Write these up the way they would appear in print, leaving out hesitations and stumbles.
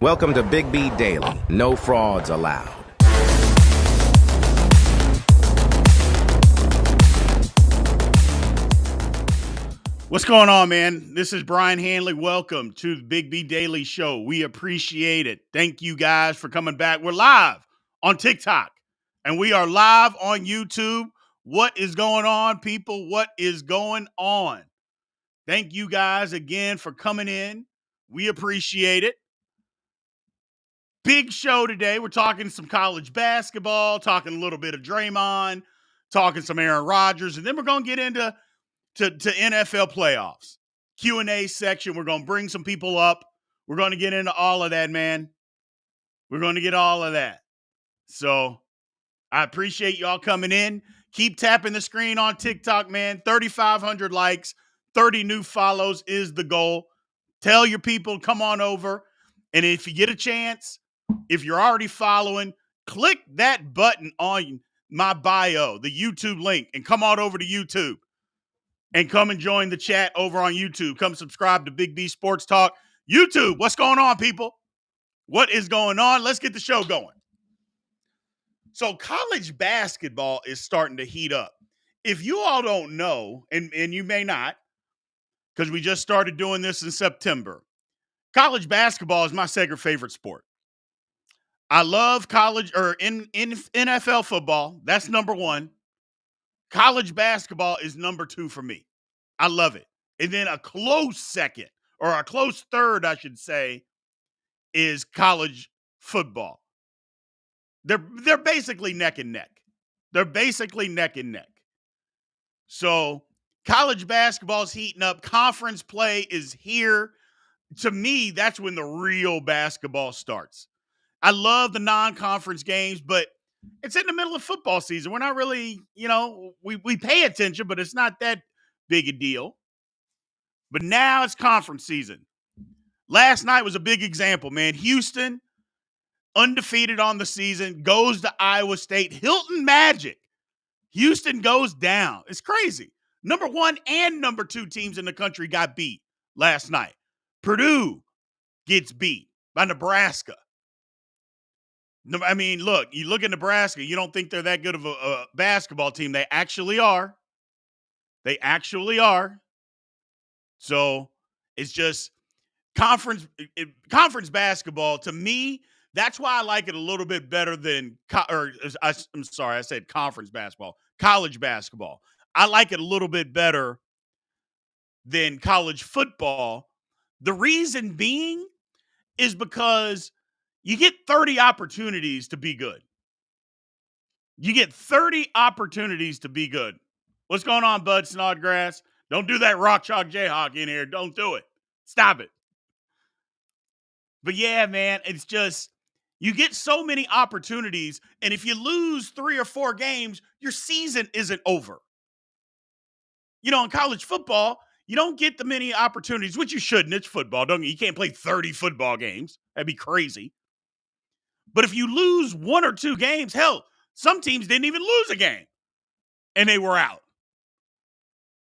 Welcome to Big B Daily. No frauds allowed. What's going on, man? This is Brien Hanley. Welcome to the Big B Daily Show. We appreciate it. Thank you guys for coming back. We're live on TikTok and we are live on YouTube. What is going on, people? What is going on? Thank you guys again for coming in. We appreciate it. Big show today. We're talking some college basketball, talking a little bit of Draymond, talking some Aaron Rodgers, and then we're going to get into NFL playoffs. Q&A section. We're going to bring some people up. We're going to get into all of that, man. We're going to get all of that. So I appreciate y'all coming in. Keep tapping the screen on TikTok, man. 3,500 likes, 30 new follows is the goal. Tell your people, come on over. And if you get a chance, if you're already following, click that button on my bio, the YouTube link, and come on over to YouTube. And come and join the chat over on YouTube. Come subscribe to Big B Sports Talk. YouTube, what's going on, people? What is going on? Let's get the show going. So college basketball is starting to heat up. If you all don't know, and you may not, because we just started doing this in September, college basketball is my second favorite sport. I love college or in NFL football. That's number one. College basketball is number two for me. I love it. And then a close second, or a close third, I should say, is college football. They're basically neck and neck. They're basically neck and neck. So college basketball is heating up. Conference play is here. To me, that's when the real basketball starts. I love the non-conference games, but it's in the middle of football season. We're not really, we pay attention, but it's not that big a deal. But now it's conference season. Last night was a big example, man. Houston, undefeated on the season, goes to Iowa State. Hilton Magic. Houston goes down. It's crazy. Number one and number two teams in the country got beat last night. Purdue gets beat by Nebraska. I mean, look, you look at Nebraska, you don't think they're that good of a basketball team. They actually are. They actually are. So it's just conference basketball. To me, that's why I like it a little bit better than, I'm sorry, I said conference basketball, college basketball. I like it a little bit better than college football. The reason being is because you get 30 opportunities to be good. You get 30 opportunities to be good. What's going on, Bud Snodgrass? Don't do that rock chalk Jayhawk in here. Don't do it. Stop it. But yeah, man, it's just, you get so many opportunities, and if you lose 3 or 4 games, your season isn't over. In college football, you don't get the many opportunities, which you shouldn't. It's football. You can't play 30 football games. That'd be crazy. But if you lose 1 or 2 games, hell, some teams didn't even lose a game, and they were out.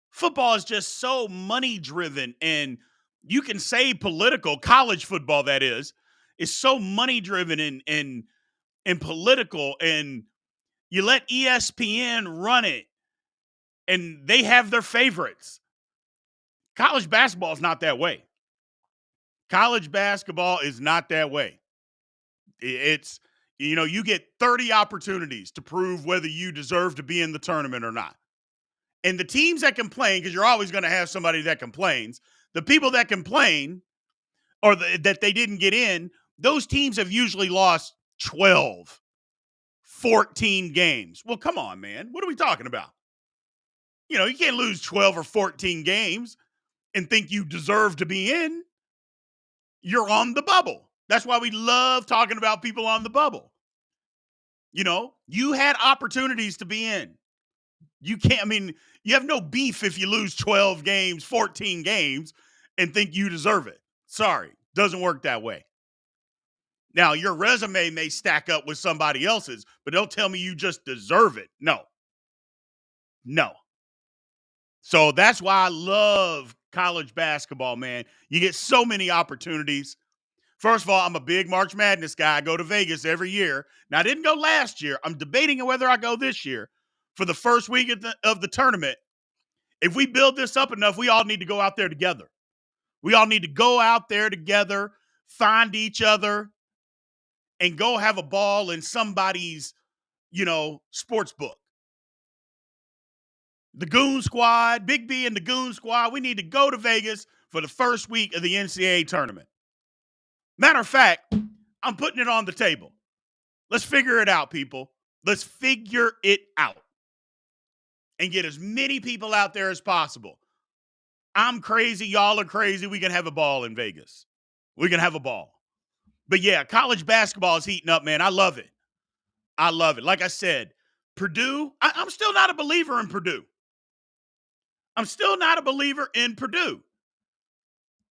Football is just so money-driven, and you can say political. College football, that is so money-driven and political, and you let ESPN run it, and they have their favorites. College basketball is not that way. College basketball is not that way. It's, you get 30 opportunities to prove whether you deserve to be in the tournament or not. And the teams that complain, because you're always going to have somebody that complains, the people that complain or that they didn't get in, those teams have usually lost 12, 14 games. Well, come on, man. What are we talking about? You can't lose 12 or 14 games and think you deserve to be in. You're on the bubble. That's why we love talking about people on the bubble. You had opportunities to be in. You have no beef if you lose 12 games, 14 games, and think you deserve it. Sorry, doesn't work that way. Now, your resume may stack up with somebody else's, but don't tell me you just deserve it. No. So that's why I love college basketball, man. You get so many opportunities. First of all, I'm a big March Madness guy. I go to Vegas every year. Now, I didn't go last year. I'm debating whether I go this year for the first week of the tournament. If we build this up enough, we all need to go out there together. We all need to go out there together, find each other, and go have a ball in somebody's, sports book. The Goon Squad, Big B and the Goon Squad, we need to go to Vegas for the first week of the NCAA tournament. Matter of fact, I'm putting it on the table. Let's figure it out, people. Let's figure it out and get as many people out there as possible. I'm crazy. Y'all are crazy. We can have a ball in Vegas. We can have a ball. But yeah, college basketball is heating up, man. I love it. I love it. Like I said, Purdue, I'm still not a believer in Purdue. I'm still not a believer in Purdue.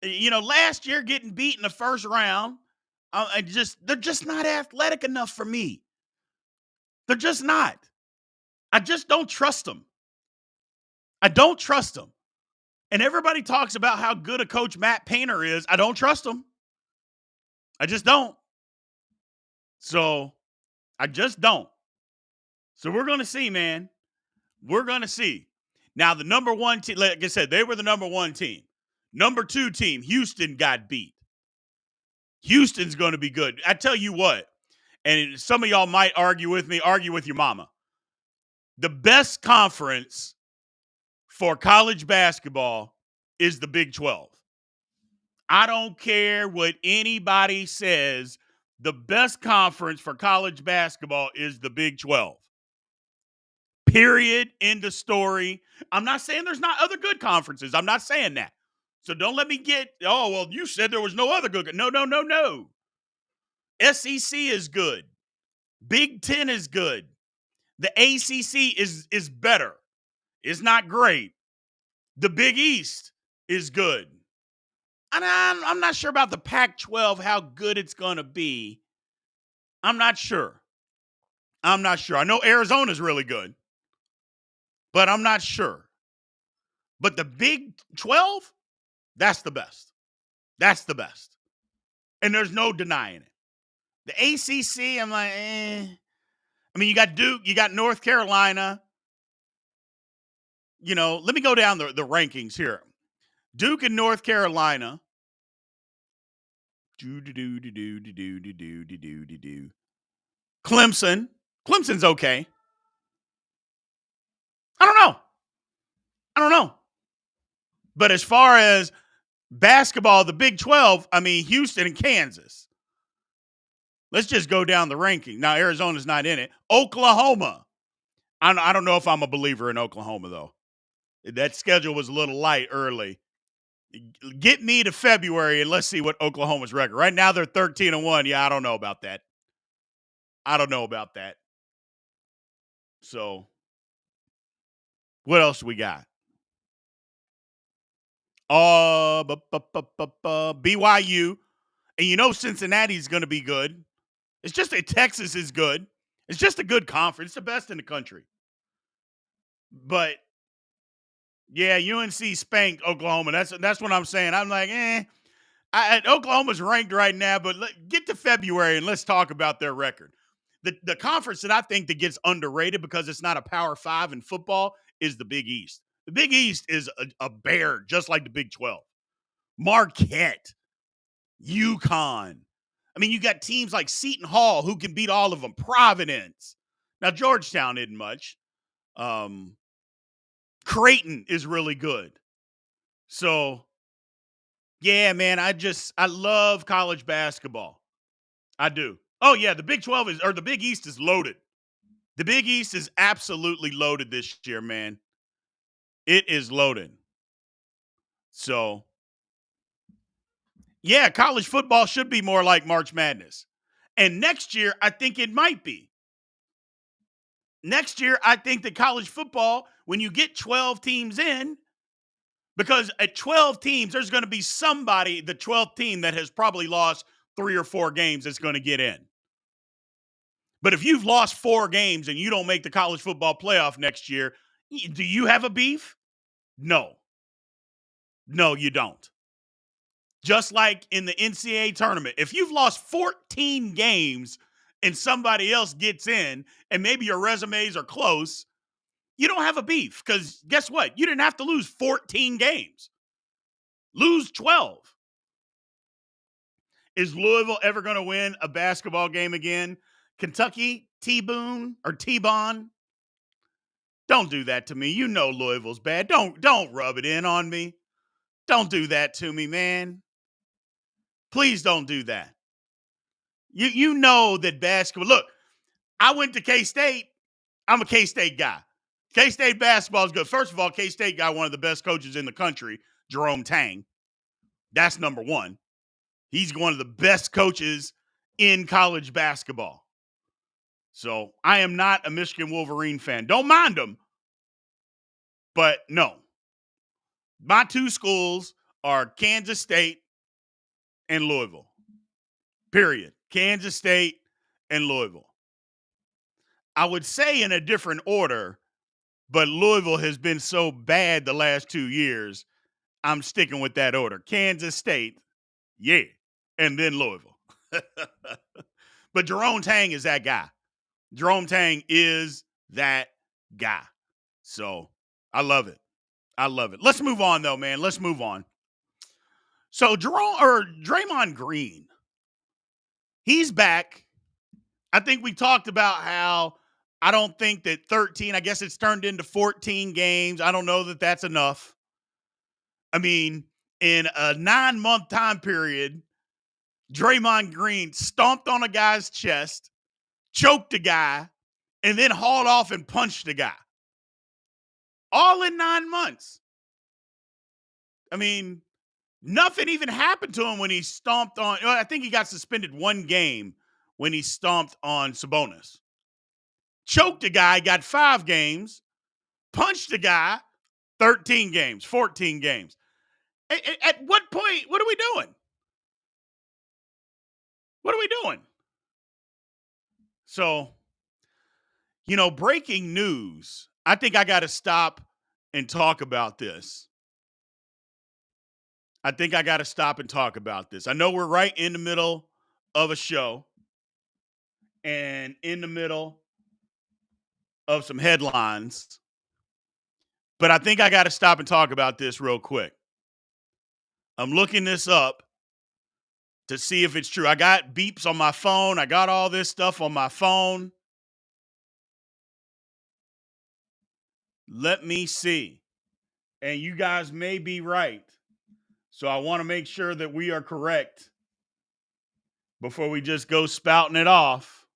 Last year getting beat in the first round, they're just not athletic enough for me. They're just not. I just don't trust them. I don't trust them. And everybody talks about how good a coach Matt Painter is. I don't trust him. I just don't. So, I just don't. So, we're going to see, man. We're going to see. Now, the number one team, like I said, they were the number one team. Number two team, Houston, got beat. Houston's going to be good. I tell you what, and some of y'all might argue with me, argue with your mama. The best conference for college basketball is the Big 12. I don't care what anybody says. The best conference for college basketball is the Big 12. Period. End of story. I'm not saying there's not other good conferences. I'm not saying that. So don't let me get, you said there was no other good. No. SEC is good. Big Ten is good. The ACC is better. It's not great. The Big East is good. And I'm not sure about the Pac-12, how good it's going to be. I'm not sure. I know Arizona's really good, but I'm not sure. But the Big 12, that's the best. That's the best. And there's no denying it. The ACC, I'm like, I mean, you got Duke, you got North Carolina. Let me go down the rankings here. Duke and North Carolina. Clemson. Clemson's okay. I don't know. But as far as basketball, the Big 12, I mean, Houston and Kansas. Let's just go down the ranking. Now, Arizona's not in it. Oklahoma. I don't know if I'm a believer in Oklahoma, though. That schedule was a little light early. Get me to February and let's see what Oklahoma's record. Right now they're 13-1. Yeah, I don't know about that. So, what else we got? BYU. And Cincinnati's going to be good. It's just that Texas is good. It's just a good conference. It's the best in the country. But, yeah, UNC spanked Oklahoma. That's what I'm saying. I'm like, Oklahoma's ranked right now, but get to February and let's talk about their record. The conference that I think that gets underrated because it's not a Power 5 in football is the Big East. The Big East is a bear, just like the Big 12. Marquette, UConn. I mean, you got teams like Seton Hall who can beat all of them. Providence. Now, Georgetown isn't much. Creighton is really good. So, yeah, man, I love college basketball. I do. Oh, yeah, the Big 12 the Big East is loaded. The Big East is absolutely loaded this year, man. It is loaded. So, yeah, college football should be more like March Madness. And next year, I think it might be. Next year, I think that college football, when you get 12 teams in, because at 12 teams, there's going to be somebody, the 12th team that has probably lost 3 or 4 games that's going to get in. But if you've lost 4 games and you don't make the college football playoff next year, do you have a beef? No. No, you don't. Just like in the NCAA tournament, if you've lost 14 games and somebody else gets in and maybe your resumes are close, you don't have a beef because guess what? You didn't have to lose 14 games. Lose 12. Is Louisville ever going to win a basketball game again? Kentucky, T-Boone or T-Bon? Don't do that to me. You know Louisville's bad. Don't rub it in on me. Don't do that to me, man. Please don't do that. You know that basketball. Look, I went to K-State. I'm a K-State guy. K-State basketball is good. First of all, K-State got one of the best coaches in the country, Jerome Tang. That's number one. He's one of the best coaches in college basketball. So I am not a Michigan Wolverine fan. Don't mind them. But no. My two schools are Kansas State and Louisville. Period. Kansas State and Louisville. I would say in a different order, but Louisville has been so bad the last 2 years, I'm sticking with that order. Kansas State, yeah, and then Louisville. But Jerome Tang is that guy. Jerome Tang is that guy. So I love it. I love it. Let's move on, though, man. Let's move on. So Draymond Green, he's back. I think we talked about how I don't think that 13, I guess it's turned into 14 games. I don't know that that's enough. I mean, in a 9-month time period, Draymond Green stomped on a guy's chest, choked a guy, and then hauled off and punched a guy. All in 9 months. I mean, nothing even happened to him when he stomped on. I think he got suspended 1 game when he stomped on Sabonis. Choked a guy, got 5 games. Punched a guy, 13 games, 14 games. At what point, what are we doing? What are we doing? So, breaking news. I think I got to stop and talk about this. I know we're right in the middle of a show and in the middle of some headlines, but I think I got to stop and talk about this real quick. I'm looking this up to see if it's true. I got beeps on my phone. I got all this stuff on my phone. Let me see. And you guys may be right. So I want to make sure that we are correct before we just go spouting it off.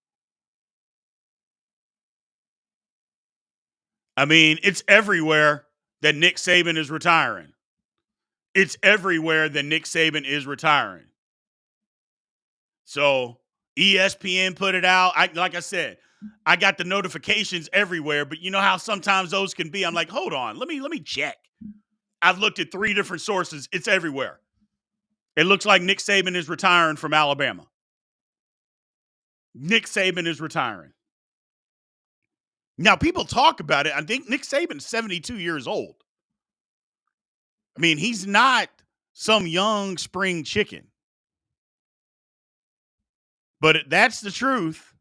I mean, it's everywhere that Nick Saban is retiring. It's everywhere that Nick Saban is retiring. So ESPN put it out. Like I said, I got the notifications everywhere, but you know how sometimes those can be. I'm like, hold on, let me check. I've looked at 3 different sources. It's everywhere. It looks like Nick Saban is retiring from Alabama. Nick Saban is retiring. Now, people talk about it. I think Nick Saban's 72 years old. I mean, he's not some young spring chicken. But that's the truth.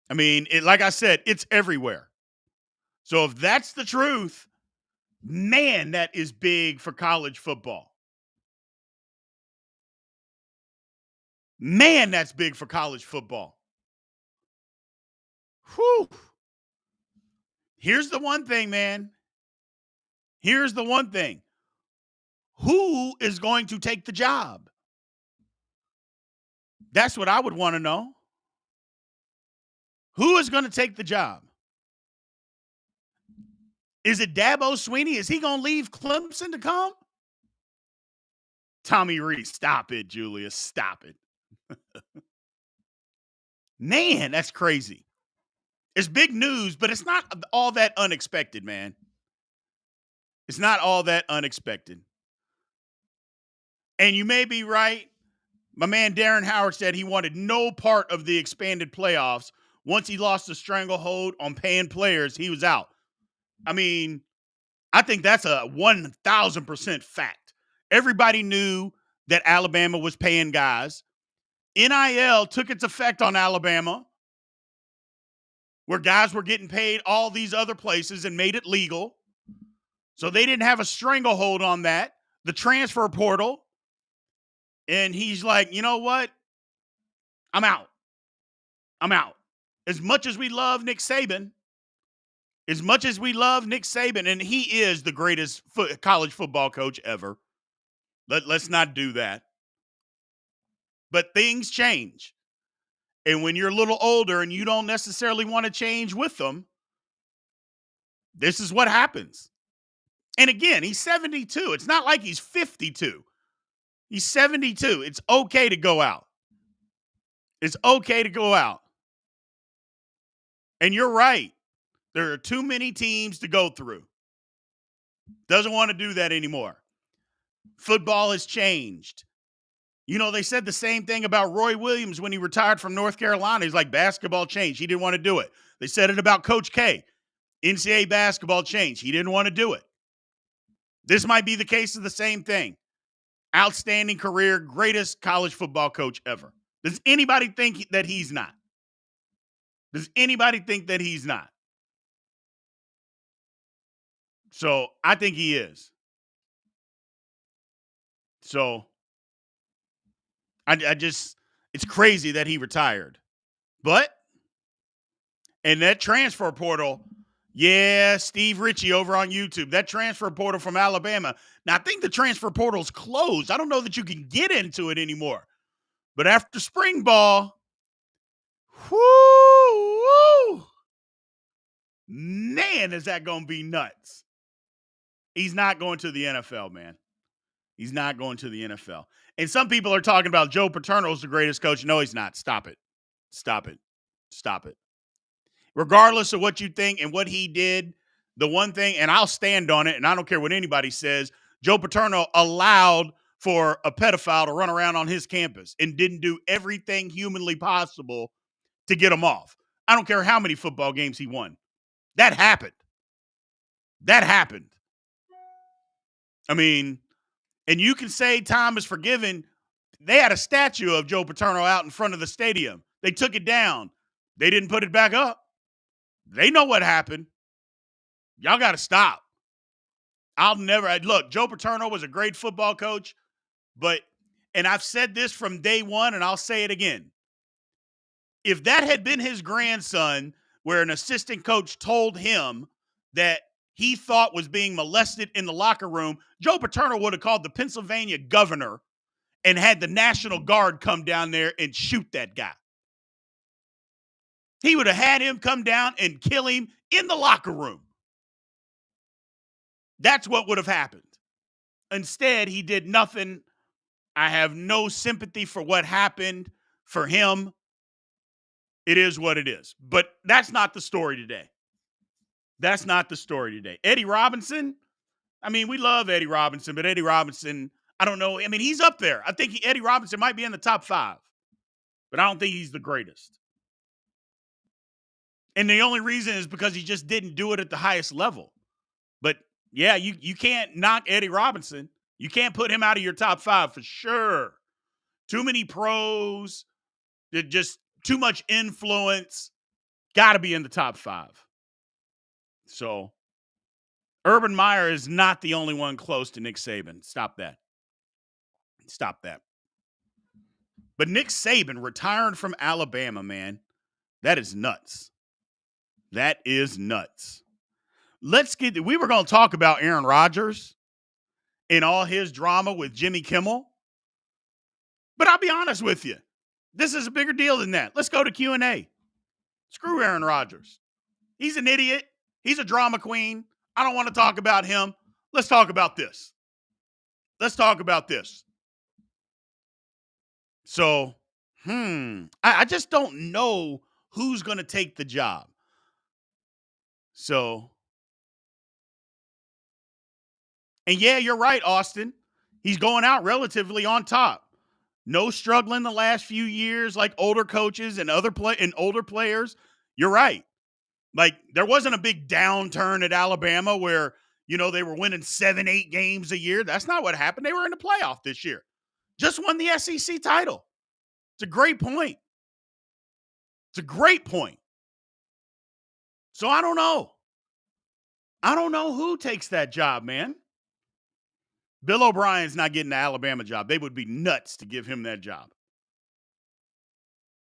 I mean, like I said, it's everywhere. So if that's the truth, man, that is big for college football. Man, that's big for college football. Whew. Here's the one thing, man. Here's the one thing. Who is going to take the job? That's what I would want to know. Who is going to take the job? Is it Dabo Swinney? Is he going to leave Clemson to come? Tommy Rees, stop it, Julius. Stop it. Man, that's crazy. It's big news, but it's not all that unexpected, man. It's not all that unexpected. And you may be right. My man Darren Howard said he wanted no part of the expanded playoffs. Once he lost the stranglehold on paying players, he was out. I mean, I think that's a 1,000% fact. Everybody knew that Alabama was paying guys. NIL took its effect on Alabama, where guys were getting paid all these other places and made it legal. So they didn't have a stranglehold on that. The transfer portal. And he's like, you know what? I'm out. I'm out. As much as we love Nick Saban, and he is the greatest college football coach ever. Let's not do that. But things change. And when you're a little older and you don't necessarily want to change with them, this is what happens. And again, he's 72. It's not like he's 52. He's 72. It's okay to go out. It's okay to go out. And you're right. There are too many teams to go through. Doesn't want to do that anymore. Football has changed. You know, they said the same thing about Roy Williams when he retired from North Carolina. He's like, basketball changed. He didn't want to do it. They said it about Coach K. NCAA basketball changed. He didn't want to do it. This might be the case of the same thing. Outstanding career, greatest college football coach ever. Does anybody think that he's not? Does anybody think that he's not? So I think he is. So I just, it's crazy that he retired. But, and that transfer portal, yeah, Steve Ritchie over on YouTube, that transfer portal from Alabama. Now, I think the transfer portal's closed. I don't know that you can get into it anymore. But after spring ball, whoo, man, is that going to be nuts. He's not going to the NFL, man. He's not going to the NFL. And some people are talking about Joe Paterno's the greatest coach. No, he's not. Stop it. Stop it. Stop it. Regardless of what you think and what he did, the one thing, and I'll stand on it, and I don't care what anybody says, Joe Paterno allowed for a pedophile to run around on his campus and didn't do everything humanly possible to get him off. I don't care how many football games he won. That happened. That happened. I mean, and you can say time is forgiven. They had a statue of Joe Paterno out in front of the stadium. They took it down. They didn't put it back up. They know what happened. Y'all got to stop. Look, Joe Paterno was a great football coach, and I've said this from day one, and I'll say it again. If that had been his grandson, where an assistant coach told him that he thought was being molested in the locker room, Joe Paterno would have called the Pennsylvania governor and had the National Guard come down there and shoot that guy. He would have had him come down and kill him in the locker room. That's what would have happened. Instead, he did nothing. I have no sympathy for what happened for him. It is what it is. But that's not the story today. That's not the story today. Eddie Robinson, I mean, we love Eddie Robinson, but Eddie Robinson, I don't know. I mean, he's up there. I think Eddie Robinson might be in the top 5, but I don't think he's the greatest. And the only reason is because he just didn't do it at the highest level. But, yeah, you can't knock Eddie Robinson. You can't put him out of your top 5 for sure. Too many pros, just too much influence. Got to be in the top 5. So, Urban Meyer is not the only one close to Nick Saban. Stop that. Stop that. But Nick Saban retired from Alabama, man. That is nuts. That is nuts. We were going to talk about Aaron Rodgers and all his drama with Jimmy Kimmel. But I'll be honest with you. This is a bigger deal than that. Let's go to Q&A. Screw Aaron Rodgers. He's an idiot. He's a drama queen. I don't want to talk about him. Let's talk about this. Let's talk about this. So, I just don't know who's going to take the job. So, and yeah, you're right, Austin. He's going out relatively on top. No struggling the last few years like older coaches and older players. You're right. Like, there wasn't a big downturn at Alabama where, they were winning 7-8 games a year. That's not what happened. They were in the playoff this year. Just won the SEC title. It's a great point. It's a great point. So I don't know. I don't know who takes that job, man. Bill O'Brien's not getting the Alabama job. They would be nuts to give him that job.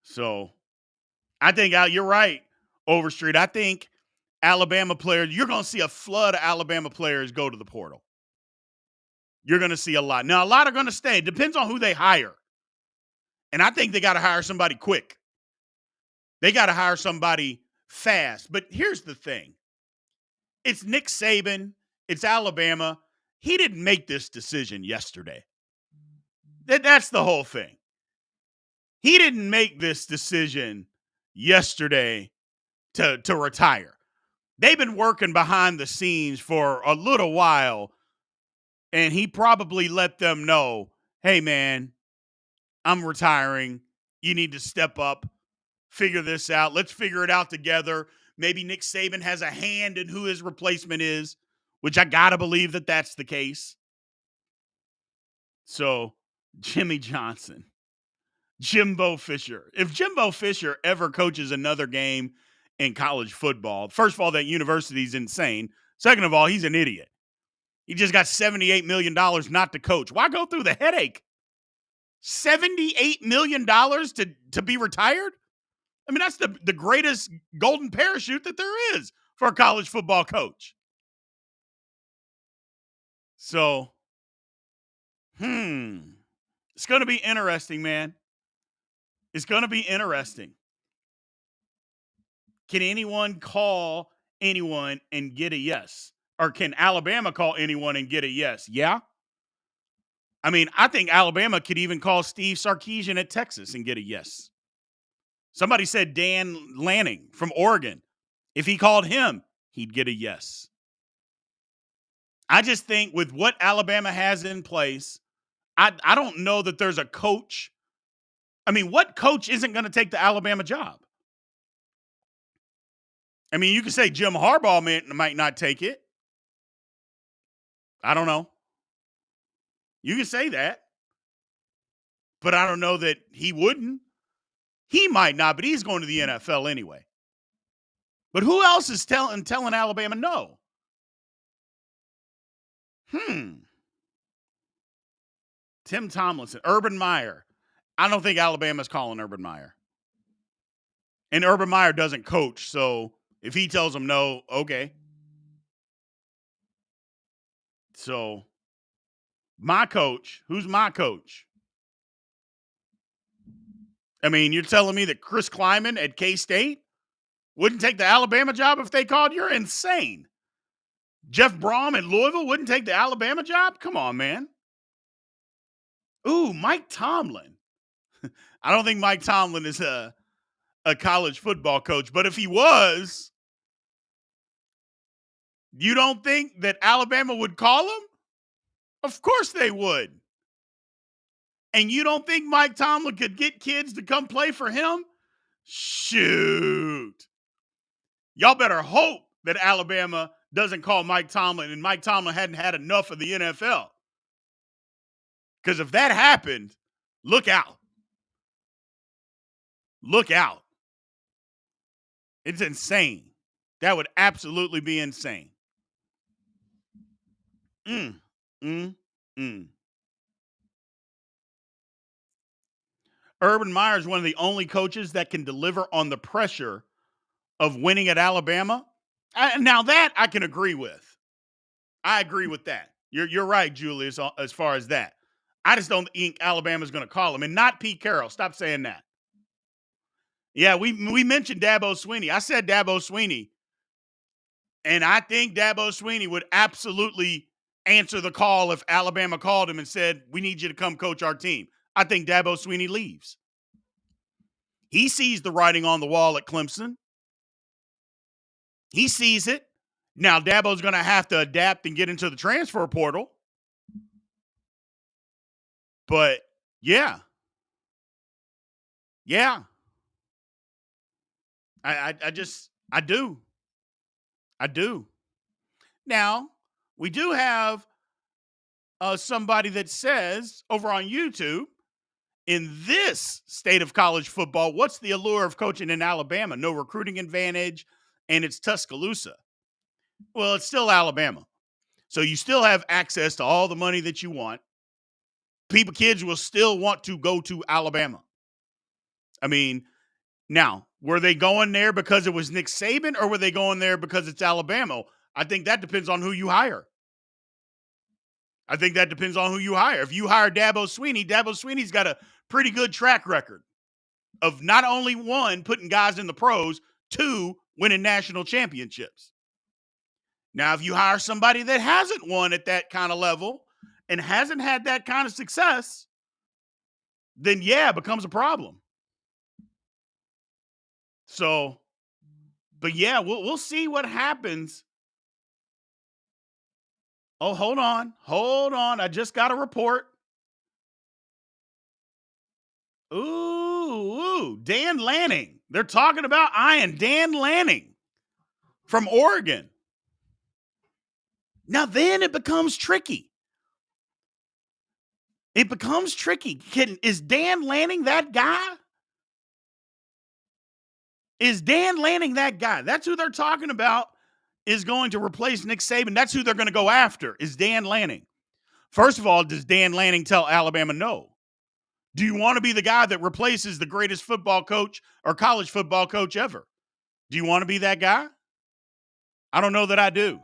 So I think you're right, Overstreet. I think Alabama players, you're going to see a flood of Alabama players go to the portal. You're going to see a lot. Now, a lot are going to stay. It depends on who they hire. And I think they got to hire somebody quick. They got to hire somebody fast. But here's the thing. It's Nick Saban. It's Alabama. He didn't make this decision yesterday. That's the whole thing. He didn't make this decision yesterday to retire. They've been working behind the scenes for a little while, and he probably let them know, hey, man, I'm retiring. You need to step up, figure this out. Let's figure it out together. Maybe Nick Saban has a hand in who his replacement is, which I got to believe that that's the case. So, Jimmy Johnson, Jimbo Fisher. If Jimbo Fisher ever coaches another game in college football, first of all, that university's insane. Second of all, he's an idiot. He just got $78 million not to coach. Why go through the headache? $78 million to be retired? I mean, that's the greatest golden parachute that there is for a college football coach. So, it's going to be interesting, man. It's going to be interesting. Can anyone call anyone and get a yes? Or can Alabama call anyone and get a yes? Yeah? I mean, I think Alabama could even call Steve Sarkisian at Texas and get a yes. Somebody said Dan Lanning from Oregon. If he called him, he'd get a yes. I just think with what Alabama has in place, I don't know that there's a coach. I mean, what coach isn't going to take the Alabama job? I mean, you could say Jim Harbaugh might not take it. I don't know. You can say that. But I don't know that he wouldn't. He might not, but he's going to the NFL anyway. But who else is telling Alabama no? Tim Tomlinson, Urban Meyer. I don't think Alabama's calling Urban Meyer. And Urban Meyer doesn't coach, so if he tells them no, okay. So, my coach, who's my coach? I mean, you're telling me that Chris Kleiman at K-State wouldn't take the Alabama job if they called? You're insane. Jeff Brom at Louisville wouldn't take the Alabama job? Come on, man. Ooh, Mike Tomlin. I don't think Mike Tomlin is a college football coach, but if he was, you don't think that Alabama would call him? Of course they would. And you don't think Mike Tomlin could get kids to come play for him? Shoot. Y'all better hope that Alabama doesn't call Mike Tomlin and Mike Tomlin hadn't had enough of the NFL. Because if that happened, look out. Look out. It's insane. That would absolutely be insane. Urban Meyer is one of the only coaches that can deliver on the pressure of winning at Alabama. Now that I can agree with. I agree with that. You're right, Julius, as far as that. I just don't think Alabama's going to call him. And not Pete Carroll. Stop saying that. Yeah, we mentioned Dabo Swinney. I said Dabo Swinney. And I think Dabo Swinney would absolutely answer the call if Alabama called him and said, we need you to come coach our team. I think Dabo Swinney leaves. He sees the writing on the wall at Clemson. He sees it. Now, Dabo's going to have to adapt and get into the transfer portal. But, yeah. Yeah. I do. I do. Now, we do have somebody that says over on YouTube, in this state of college football, what's the allure of coaching in Alabama? No recruiting advantage, and it's Tuscaloosa. Well, it's still Alabama. So you still have access to all the money that you want. Kids will still want to go to Alabama. I mean, now, were they going there because it was Nick Saban, or were they going there because it's Alabama? I think that depends on who you hire. If you hire Dabo Swinney's got a pretty good track record of not only one, putting guys in the pros, two, winning national championships. Now, if you hire somebody that hasn't won at that kind of level and hasn't had that kind of success, then yeah, it becomes a problem. So, but yeah, we'll see what happens. Oh, hold on. I just got a report. Ooh, Dan Lanning. They're talking about eyeing Dan Lanning from Oregon. Now then it becomes tricky. Is Dan Lanning that guy? That's who they're talking about is going to replace Nick Saban. That's who they're going to go after, is Dan Lanning. First of all, does Dan Lanning tell Alabama no? Do you want to be the guy that replaces the greatest football coach or college football coach ever? Do you want to be that guy? I don't know that I do.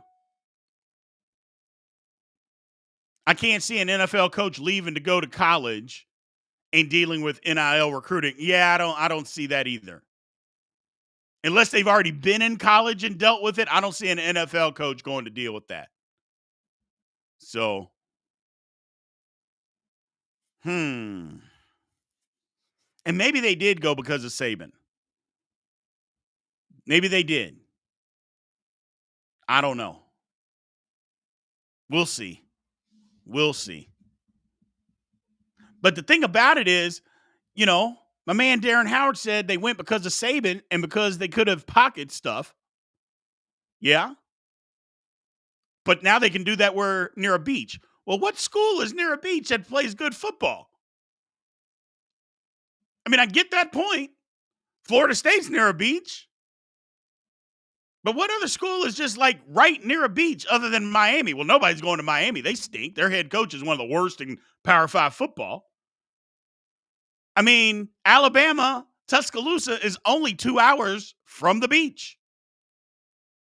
I can't see an NFL coach leaving to go to college and dealing with NIL recruiting. Yeah, I don't see that either. Unless they've already been in college and dealt with it, I don't see an NFL coach going to deal with that. So, And maybe they did go because of Saban. Maybe they did. I don't know. We'll see. But the thing about it is, my man Darren Howard said they went because of Saban and because they could have pocket stuff. Yeah. But now they can do that near a beach. Well, what school is near a beach that plays good football? I mean, I get that point. Florida State's near a beach. But what other school is just like right near a beach other than Miami? Well, nobody's going to Miami. They stink. Their head coach is one of the worst in Power 5 football. I mean, Alabama, Tuscaloosa is only 2 hours from the beach.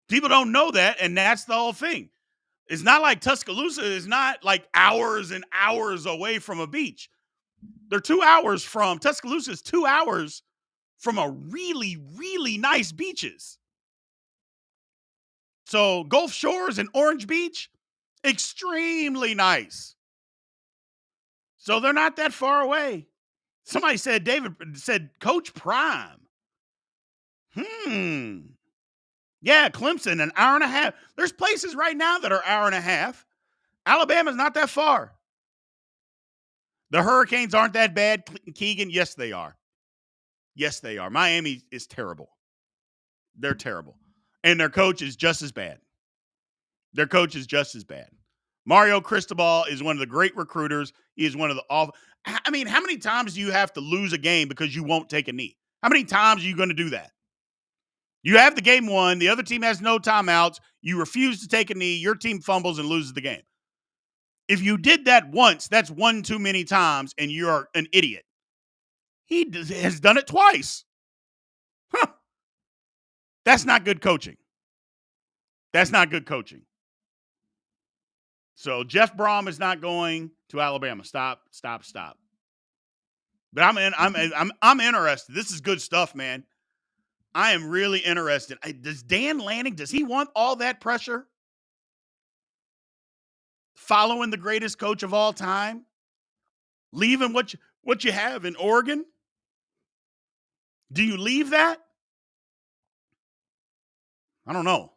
People don't know that, and that's the whole thing. It's not like Tuscaloosa is not like hours and hours away from a beach. Tuscaloosa is 2 hours from a really, really nice beaches. So Gulf Shores and Orange Beach, extremely nice. So they're not that far away. Somebody said, David said, Coach Prime. Yeah, Clemson, an hour and a half. There's places right now that are hour and a half. Alabama's not that far. The Hurricanes aren't that bad, Keegan. Yes, they are. Miami is terrible. They're terrible. And their coach is just as bad. Mario Cristobal is one of the great recruiters. He is one of the awful. I mean, how many times do you have to lose a game because you won't take a knee? How many times are you going to do that? You have the game won. The other team has no timeouts. You refuse to take a knee. Your team fumbles and loses the game. If you did that once, that's one too many times, and you're an idiot. He has done it twice. That's not good coaching. So Jeff Brom is not going to Alabama. Stop. But I'm interested. This is good stuff, man. I am really interested. Does Dan Lanning, does he want all that pressure? Following the greatest coach of all time? Leaving what you have in Oregon? Do you leave that? I don't know.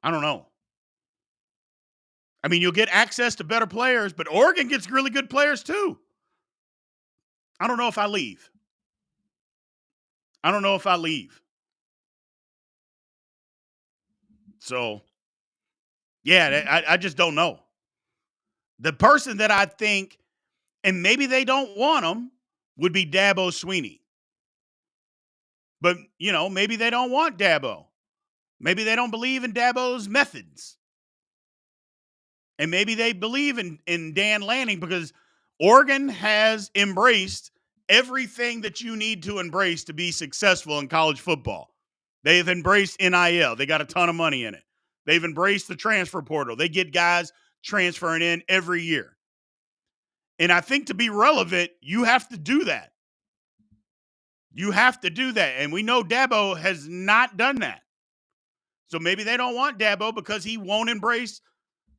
I mean, you'll get access to better players, but Oregon gets really good players too. I don't know if I leave. So, yeah, I just don't know. The person that I think, and maybe they don't want him, would be Dabo Swinney. But, maybe they don't want Dabo. Maybe they don't believe in Dabo's methods. And maybe they believe in Dan Lanning because Oregon has embraced everything that you need to embrace to be successful in college football. They've embraced NIL. They got a ton of money in it. They've embraced the transfer portal. They get guys transferring in every year. And I think to be relevant, you have to do that. You have to do that. And we know Dabo has not done that. So maybe they don't want Dabo because he won't embrace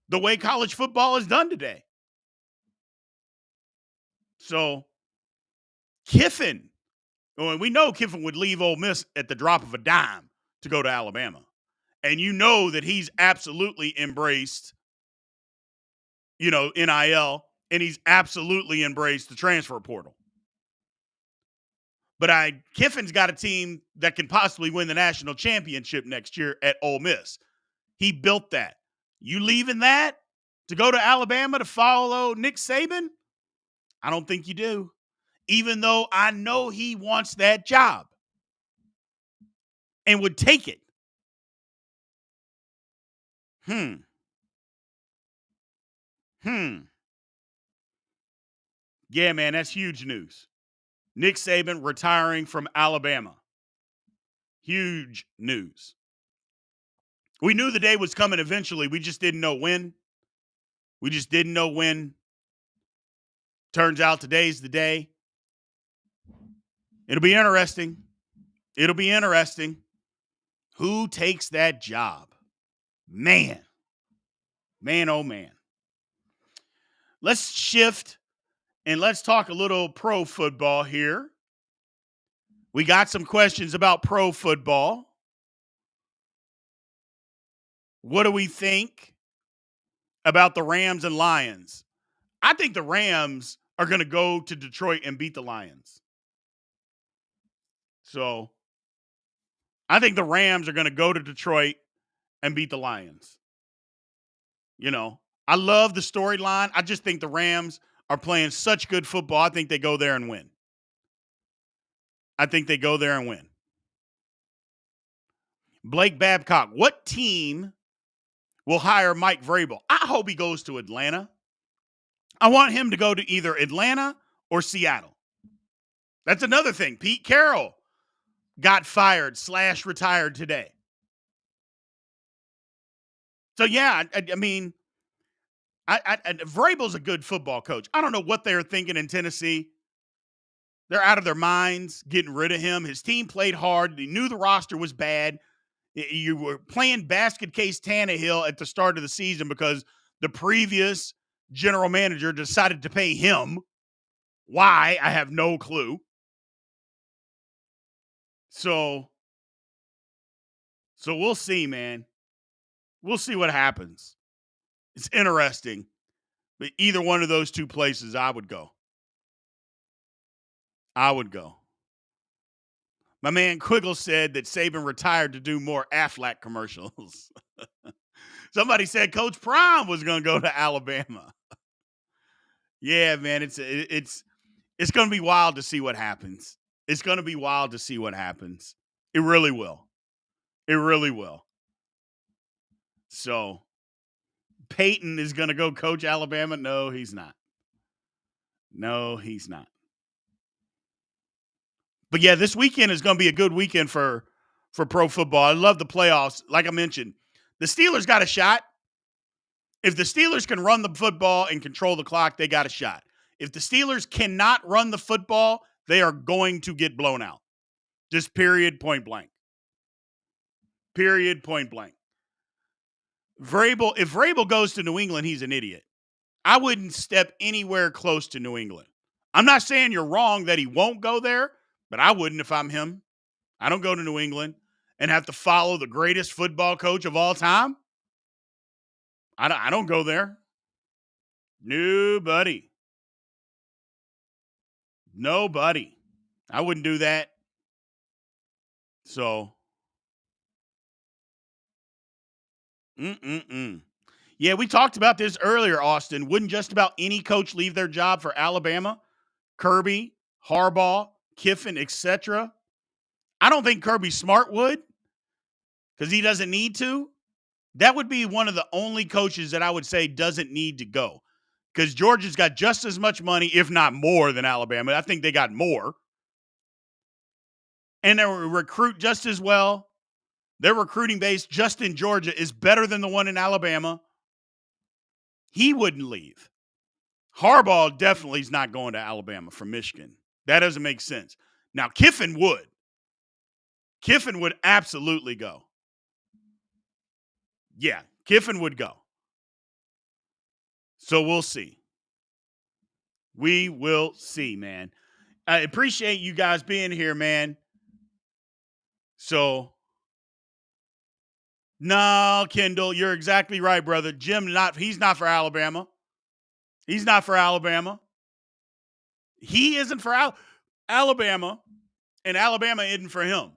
the way college football is done today. So Kiffin, well, we know Kiffin would leave Ole Miss at the drop of a dime to go to Alabama. And you know that he's absolutely embraced, NIL, and he's absolutely embraced the transfer portal. But Kiffin's got a team that can possibly win the national championship next year at Ole Miss. He built that. You leaving that to go to Alabama to follow Nick Saban? I don't think you do. Even though I know he wants that job and would take it. Yeah, man, that's huge news. Nick Saban retiring from Alabama. Huge news. We knew the day was coming eventually. We just didn't know when. Turns out today's the day. It'll be interesting. Who takes that job? Man, oh man. Let's shift and let's talk a little pro football here. We got some questions about pro football. What do we think about the Rams and Lions? I think the Rams are going to go to Detroit and beat the Lions. So I think the Rams are going to go to Detroit and beat the Lions. I love the storyline. I just think the Rams are playing such good football. I think they go there and win. Blake Babcock, what team will hire Mike Vrabel? I hope he goes to Atlanta. I want him to go to either Atlanta or Seattle. That's another thing. Pete Carroll got fired / retired today. So, yeah, I mean, Vrabel's a good football coach. I don't know what they're thinking in Tennessee. They're out of their minds getting rid of him. His team played hard. They knew the roster was bad. You were playing basket case Tannehill at the start of the season because the previous general manager decided to pay him. Why? I have no clue. So we'll see, man. We'll see what happens. It's interesting. But either one of those two places, I would go. My man Quiggle said that Saban retired to do more Aflac commercials. Somebody said Coach Prime was going to go to Alabama. Yeah, man, it's going to be wild to see what happens. It really will. So, Peyton is going to go coach Alabama? No, he's not. But yeah, this weekend is going to be a good weekend for pro football. I love the playoffs. Like I mentioned, the Steelers got a shot. If the Steelers can run the football and control the clock, they got a shot. If the Steelers cannot run the football, they are going to get blown out. Just period, point blank. If Vrabel goes to New England, he's an idiot. I wouldn't step anywhere close to New England. I'm not saying you're wrong that he won't go there, but I wouldn't if I'm him. I don't go to New England and have to follow the greatest football coach of all time. I don't go there. Nobody. I wouldn't do that. So, Yeah, we talked about this earlier, Austin. Wouldn't just about any coach leave their job for Alabama? Kirby, Harbaugh, Kiffin, etc. I don't think Kirby Smart would because he doesn't need to. That would be one of the only coaches that I would say doesn't need to go because Georgia's got just as much money, if not more, than Alabama. I think they got more. And they recruit just as well. Their recruiting base just in Georgia is better than the one in Alabama. He wouldn't leave. Harbaugh definitely is not going to Alabama from Michigan. That doesn't make sense. Now, Kiffin would. Kiffin would absolutely go. Yeah, Kiffin would go. So we'll see. We will see, man. I appreciate you guys being here, man. So, no, Kendall, you're exactly right, brother. He's not for Alabama. He's not for Alabama. He isn't for Alabama, and Alabama isn't for him.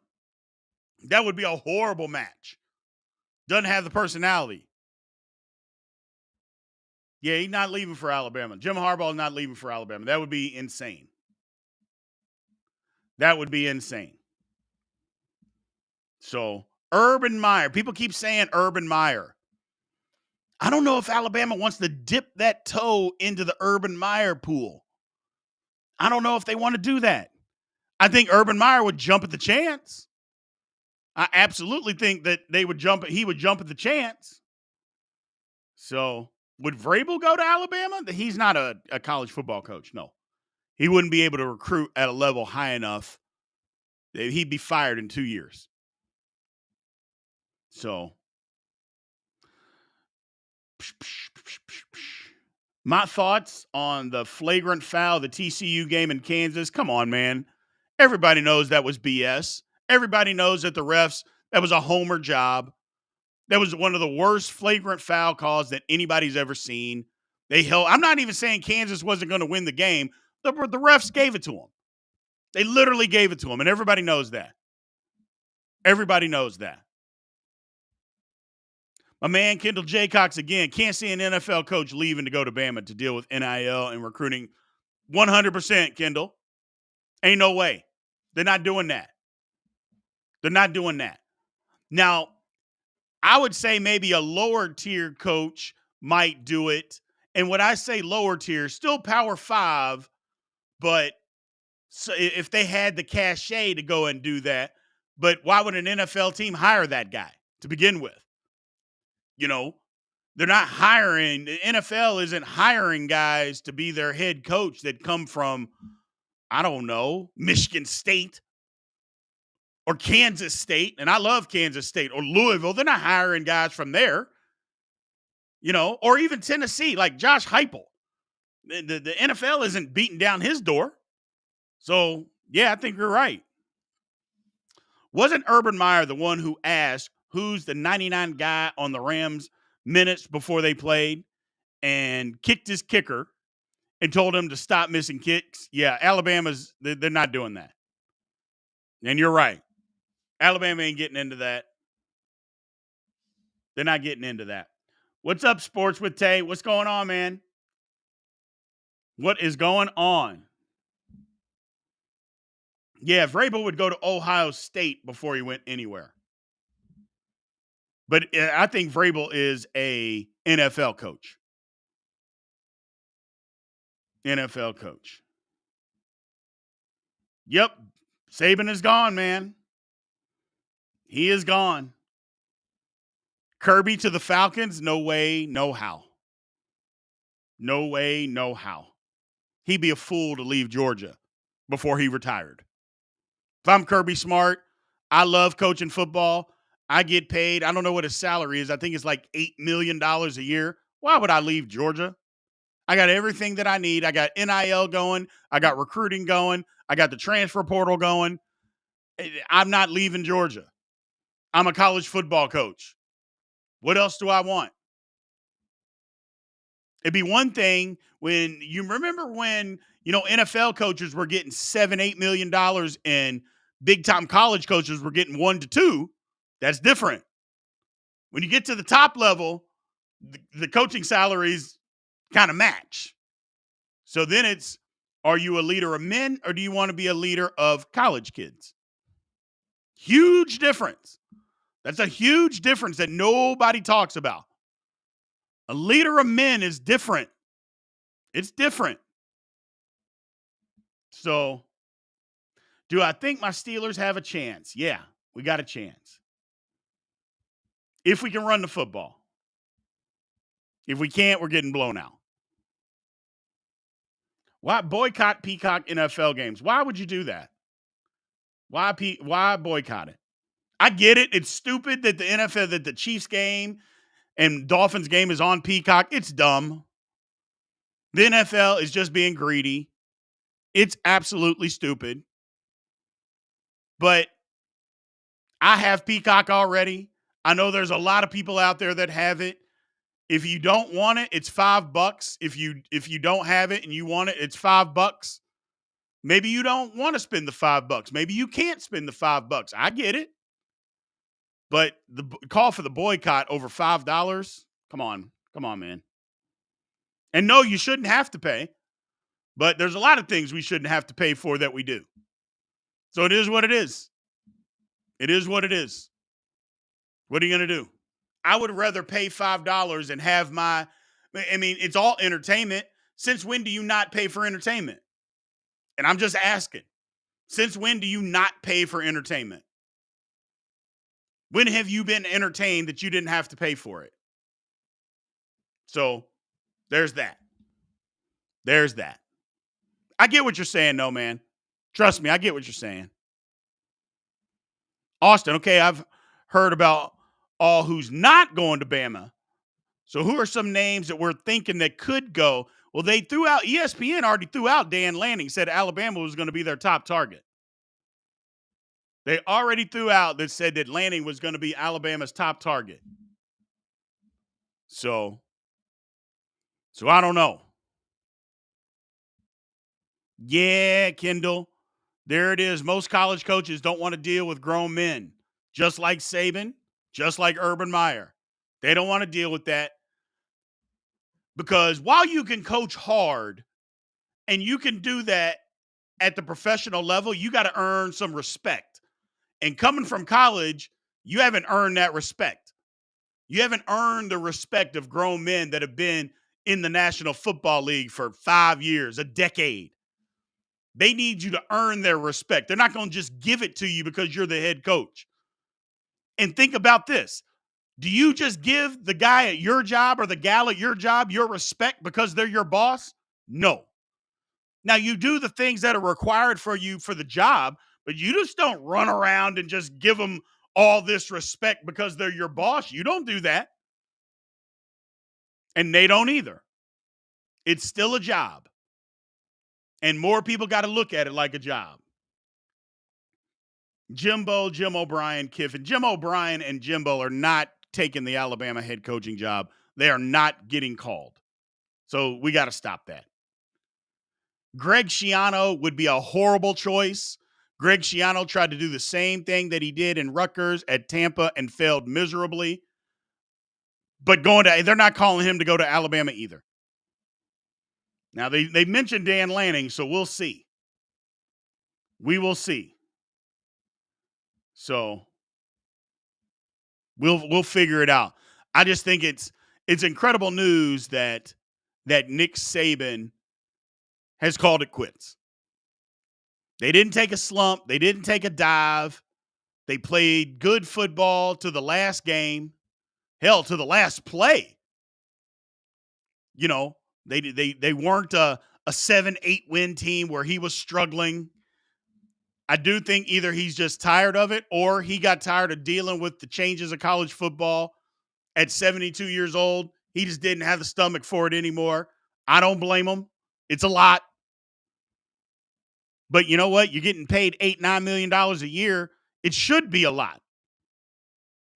That would be a horrible match. Doesn't have the personality. Yeah, he's not leaving for Alabama. Jim Harbaugh is not leaving for Alabama. That would be insane. That would be insane. So, Urban Meyer. People keep saying Urban Meyer. I don't know if Alabama wants to dip that toe into the Urban Meyer pool. I don't know if they want to do that. I think Urban Meyer would jump at the chance. I absolutely think that he would jump at the chance. So, would Vrabel go to Alabama? He's not a college football coach. No. He wouldn't be able to recruit at a level high enough. He'd be fired in 2 years. So, my thoughts on the flagrant foul, the TCU game in Kansas. Come on, man. Everybody knows that was BS. Everybody knows that that was a homer job. That was one of the worst flagrant foul calls that anybody's ever seen. I'm not even saying Kansas wasn't going to win the game. The refs gave it to them. They literally gave it to them, and everybody knows that. Everybody knows that. My man, Kendall Jaycox, again, can't see an NFL coach leaving to go to Bama to deal with NIL and recruiting. 100%, Kendall. Ain't no way. They're not doing that. They're not doing that. Now, I would say maybe a lower tier coach might do it. And when I say lower tier, still Power 5, but so if they had the cachet to go and do that, but why would an NFL team hire that guy to begin with? You know, they're not hiring. The NFL isn't hiring guys to be their head coach that come from, I don't know, Michigan State or Kansas State. And I love Kansas State or Louisville. They're not hiring guys from there, or even Tennessee, like Josh Heupel. The NFL isn't beating down his door. So, yeah, I think you're right. Wasn't Urban Meyer the one who asked who's the 99 guy on the Rams minutes before they played and kicked his kicker and told him to stop missing kicks? Yeah, they're not doing that. And you're right. Alabama ain't getting into that. They're not getting into that. What's up, Sports with Tay? What's going on, man? What is going on? Yeah, Vrabel would go to Ohio State before he went anywhere. But I think Vrabel is a NFL coach. NFL coach. Yep. Saban is gone, man. He is gone. Kirby to the Falcons? No way, no how. No way, no how. He'd be a fool to leave Georgia before he retired. If I'm Kirby Smart, I love coaching football. I get paid. I don't know what his salary is. I think it's like $8 million a year. Why would I leave Georgia? I got everything that I need. I got NIL going. I got recruiting going. I got the transfer portal going. I'm not leaving Georgia. I'm a college football coach. What else do I want? It'd be one thing when you remember when, NFL coaches were getting $7-8 million and big time college coaches were getting 1 to 2. That's different. When you get to the top level, the coaching salaries kind of match. So then it's, are you a leader of men or do you want to be a leader of college kids? Huge difference. That's a huge difference that nobody talks about. A leader of men is different. It's different. So, do I think my Steelers have a chance? Yeah, we got a chance. If we can run the football. If we can't, we're getting blown out. Why boycott Peacock NFL games? Why would you do that? Why boycott it? I get it. It's stupid that the NFL, that the Chiefs game and Dolphins game is on Peacock. It's dumb. The NFL is just being greedy. It's absolutely stupid. But I have Peacock already. I know there's a lot of people out there that have it. If you don't want it, it's $5. If you don't have it and you want it, it's $5. Maybe you don't want to spend the $5. Maybe you can't spend the $5. I get it. But the call for the boycott over $5, come on, man. And no, you shouldn't have to pay. But there's a lot of things we shouldn't have to pay for that we do. So it is what it is. It is what it is. What are you going to do? I would rather pay $5 and have it's all entertainment. Since when do you not pay for entertainment? And I'm just asking. Since when do you not pay for entertainment? When have you been entertained that you didn't have to pay for it? So there's that. There's that. I get what you're saying, though, man. Trust me, I get what you're saying. Austin, okay, I've heard about all who's not going to Bama. So who are some names that we're thinking that could go? Well, they threw out, ESPN already threw out Dan Lanning, said Alabama was going to be their top target. They already threw out that said that Lanning was going to be Alabama's top target. So I don't know. Yeah, Kendall. There it is. Most college coaches don't want to deal with grown men, just like Saban, just like Urban Meyer. They don't want to deal with that because while you can coach hard and you can do that at the professional level, you got to earn some respect. And coming from college, you haven't earned that respect. You haven't earned the respect of grown men that have been in the National Football League for 5 years, a decade. They need you to earn their respect. They're not going to just give it to you because you're the head coach. And think about this. Do you just give the guy at your job or the gal at your job your respect because they're your boss? No. Now, you do the things that are required for you for the job, but you just don't run around and just give them all this respect because they're your boss. You don't do that. And they don't either. It's still a job. And more people got to look at it like a job. Jimbo, Jim O'Brien, Kiffin. Jim O'Brien and Jimbo are not taking the Alabama head coaching job. They are not getting called. So we got to stop that. Greg Schiano would be a horrible choice. Greg Schiano tried to do the same thing that he did in Rutgers at Tampa and failed miserably. But they're not calling him to go to Alabama either. Now, they mentioned Dan Lanning, so we'll see. We will see. So we'll figure it out. I just think it's incredible news that Nick Saban has called it quits. They didn't take a slump. They didn't take a dive. They played good football to the last game. Hell, to the last play. You know, they weren't a 7-8 win team where he was struggling. I do think either he's just tired of it or he got tired of dealing with the changes of college football at 72 years old. He just didn't have the stomach for it anymore. I don't blame him. It's a lot. But you know what? You're getting paid $8-9 million a year. It should be a lot.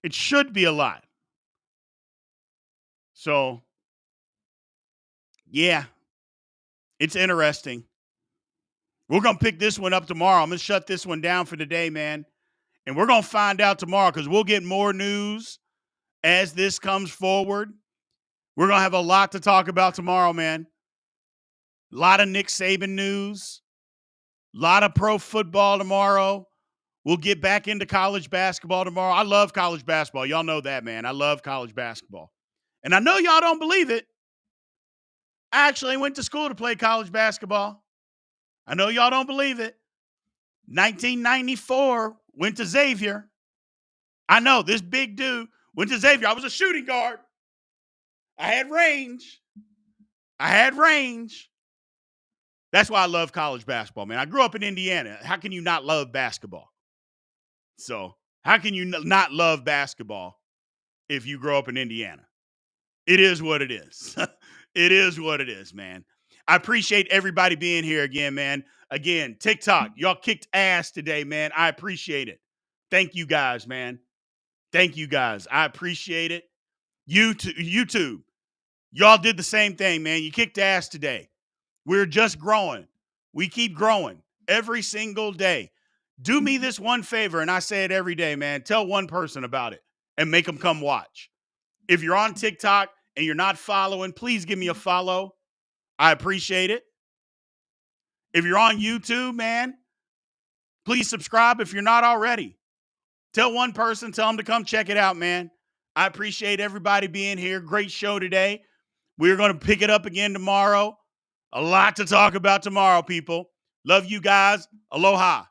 It should be a lot. So, yeah, it's interesting. We're going to pick this one up tomorrow. I'm going to shut this one down for today, man. And we're going to find out tomorrow because we'll get more news as this comes forward. We're going to have a lot to talk about tomorrow, man. A lot of Nick Saban news. A lot of pro football tomorrow. We'll get back into college basketball tomorrow. I love college basketball. Y'all know that, man. I love college basketball. And I know y'all don't believe it. I actually went to school to play college basketball. I know y'all don't believe it. 1994, went to Xavier. I know, this big dude went to Xavier. I was a shooting guard. I had range. That's why I love college basketball, man. I grew up in Indiana. How can you not love basketball? So, how can you not love basketball if you grow up in Indiana? It is what it is. It is what it is, man. I appreciate everybody being here again, man. Again, TikTok, y'all kicked ass today, man. I appreciate it. Thank you guys, man. Thank you guys. I appreciate it. YouTube, y'all did the same thing, man. You kicked ass today. We're just growing. We keep growing every single day. Do me this one favor, and I say it every day, man. Tell one person about it and make them come watch. If you're on TikTok and you're not following, please give me a follow. I appreciate it. If you're on YouTube, man, please subscribe if you're not already. Tell one person, tell them to come check it out, man. I appreciate everybody being here. Great show today. We're going to pick it up again tomorrow. A lot to talk about tomorrow, people. Love you guys. Aloha.